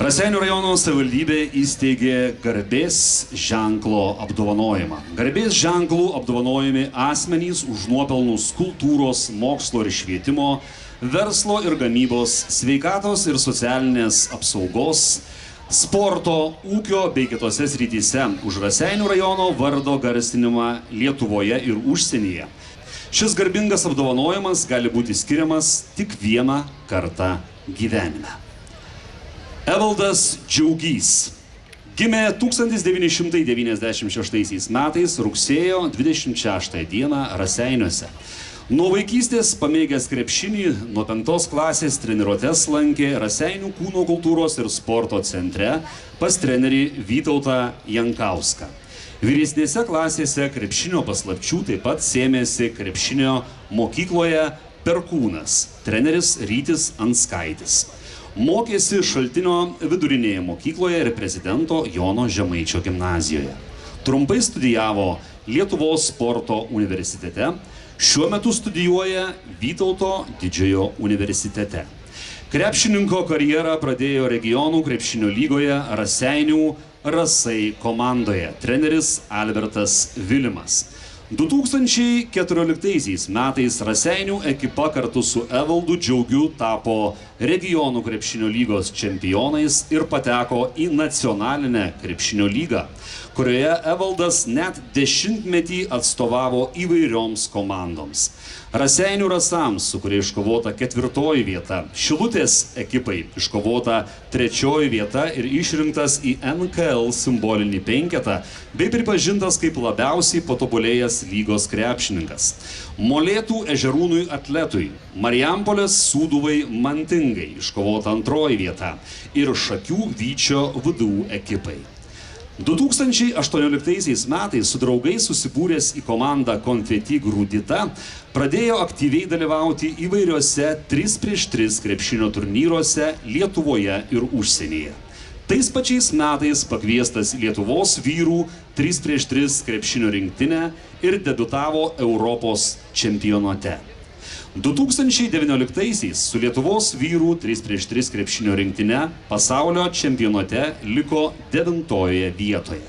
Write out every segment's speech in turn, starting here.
Raseinių rajono savivaldybė įsteigė garbės ženklo apdovanojimą. Garbės ženklų apdovanojami asmenys už nuopelnus kultūros, mokslo ir švietimo, verslo ir gamybos, sveikatos ir socialinės apsaugos, sporto, ūkio bei kitose srityse už Raseinių rajono vardo garsinimą Lietuvoje ir užsienyje. Šis garbingas apdovanojimas gali būti skiriamas tik vieną kartą gyvenime. Evaldas Džiaugys gimė 1996 metais rugsėjo 26 dieną Raseiniuose. Nuo vaikystės pamėgęs krepšinį, nuo 5 klasės treniruotes lankė Raseinių kūno kultūros ir sporto centre pas trenerį Vytautą Jankauską. Vyresnėse klasėse krepšinio paslapčių taip pat sėmėsi krepšinio mokykloje Perkūnas, treneris Rytis Anskaitis. Mokėsi Šaltinio vidurinėje mokykloje ir prezidento Jono Žemaičio gimnazijoje. Trumpai studijavo Lietuvos sporto universitete, šiuo metu studijuoja Vytauto Didžiojo universitete. Krepšininko karjerą pradėjo regionų krepšinio lygoje Raseinių Rasai komandoje, treneris Albertas Vilimas. 2014 metais Raseinių ekipa kartu su Evaldu Džiaugiu tapo regionų krepšinio lygos čempionais ir pateko į nacionalinę krepšinio lygą, kurioje Evaldas net 10-metį atstovavo įvairioms komandoms. Raseinių Rasams, su kuria iškovota 4 vieta, Šilutės ekipai iškovota 3 vieta ir išrinktas į NKL simbolinį 5, bei pripažintas kaip labiausiai patobulėjęs lygos krepšininkas. Molėtų Ežerūnui Atletui, Marijampolės Sūduvai Mantingai iškovota 2 vieta ir Šakių Vyčio VDU ekipai. 2018 metais su draugais susibūręs į komandą Konfeti Grūdita pradėjo aktyviai dalyvauti įvairiuose 3x3 krepšinio turnyruose Lietuvoje ir užsienyje. Tais pačiais metais pakviestas Lietuvos vyrų 3x3 krepšinio rinktinę ir debiutavo Europos čempionate. 2019 su Lietuvos vyrų 3x3 krepšinio rinktine pasaulio čempionate liko 9 vietoje.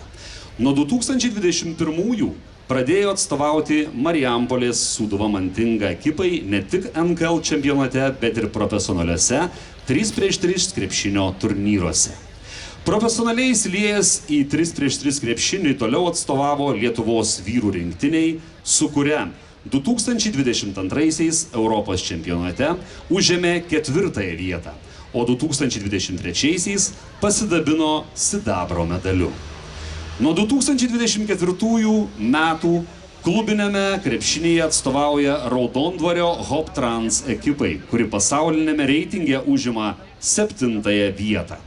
Nuo 2021 pradėjo atstovauti Marijampolės Sūduva Mantinga ekipai ne tik NKL čempionate, bet ir profesionaliuose 3x3 krepšinio turnyruose. Profesionaliai įsiliejęs į 3x3 krepšinį toliau atstovavo Lietuvos vyrų rinktiniai, su kuria 2022 Europos čempionate užėmė 4 vietą, o 2023 pasidabino sidabro medaliu. Nuo 2024 metų klubinėme krepšinyje atstovauja Raudondvario Hoptrans ekipai, kuri pasaulinėme reitinge užima 7 vietą.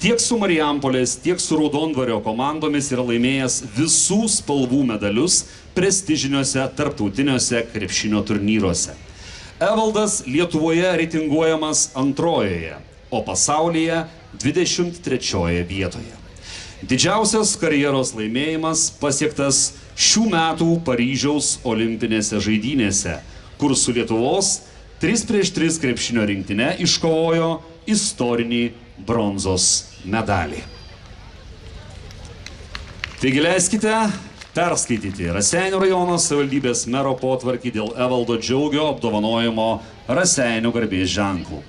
Tiek su Marijampolės, tiek su Raudondvario komandomis yra laimėjęs visų spalvų medalius prestižiniuose tarptautiniuose krepšinio turnyruose. Evaldas Lietuvoje reitinguojamas 2, o pasaulyje 23 vietoje. Didžiausias karjeros laimėjimas pasiektas šių metų Paryžiaus olimpinėse žaidynėse, kur su Lietuvos 3x3 krepšinio rinktine iškovojo istorinį bronzos medalį. Taigi leiskite perskaityti Raseinių rajono savivaldybės mero potvarkį dėl Evaldo Džiaugio apdovanojimo Raseinių garbės ženklų.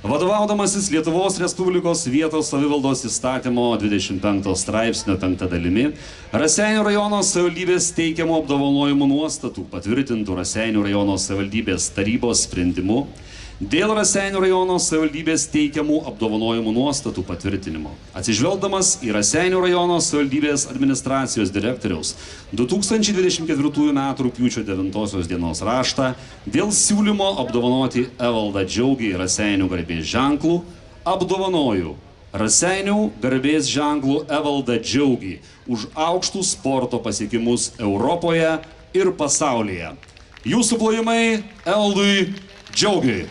Vadovaudamasis Lietuvos Respublikos vietos savivaldos įstatymo 25 straipsnio 5 dalimi, Raseinių rajono savivaldybės teikiamų apdovanojimų nuostatų patvirtintų Raseinių rajono savivaldybės tarybos sprendimu dėl Raseinių rajono savivaldybės teikiamų apdovanojimų nuostatų patvirtinimo. Atsižvelgdamas į Raseinių rajono savivaldybės administracijos direktoriaus 2024 m. rugpjūčio 9 dienos raštą dėl siūlymo apdovanoti Evaldą Džiaugį Raseinių garbės ženklų, apdovanoju Raseinių garbės ženklų Evaldą Džiaugį už aukštus sporto pasiekimus Europoje ir pasaulyje. Jūsų plojimai Evaldui Džiaugiui.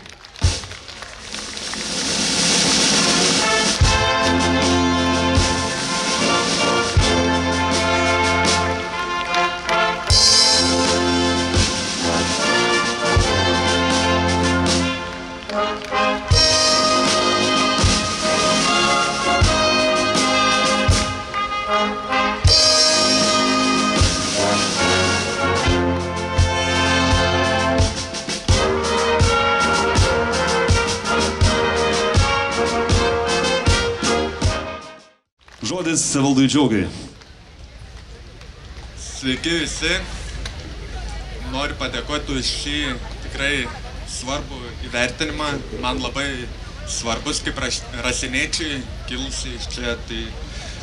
Žodis Evaldui Džiaugiui. Sveiki visi. Noriu padėkoti už šį tikrai svarbų įvertinimą. Man labai svarbus kaip rasieniečiai, kilusi iš čia, tai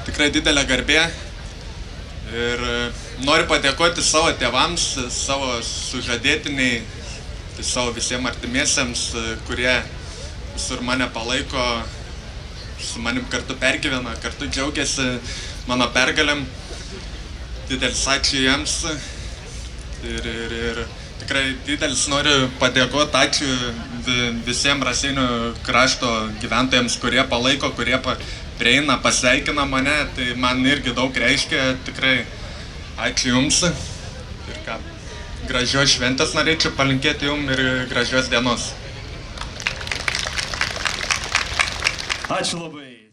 tikrai didelė garbė. Ir noriu padėkoti savo tėvams, savo sužadėtiniai, tai savo visiems artimiesiems, kurie visur mane palaiko, su manim kartu pergyvena, kartu džiaugiasi mano pergalėm. Didelis ačiū jiems ir tikrai didelis noriu padėkoti, ačiū visiems Raseinių krašto gyventojams, kurie palaiko, kurie prieina, pasveikina mane, tai man irgi daug reiškia, tikrai ačiū jums. Ir ką, gražios šventės norėčiau palinkėti jums ir gražios dienos. Ačiū labai.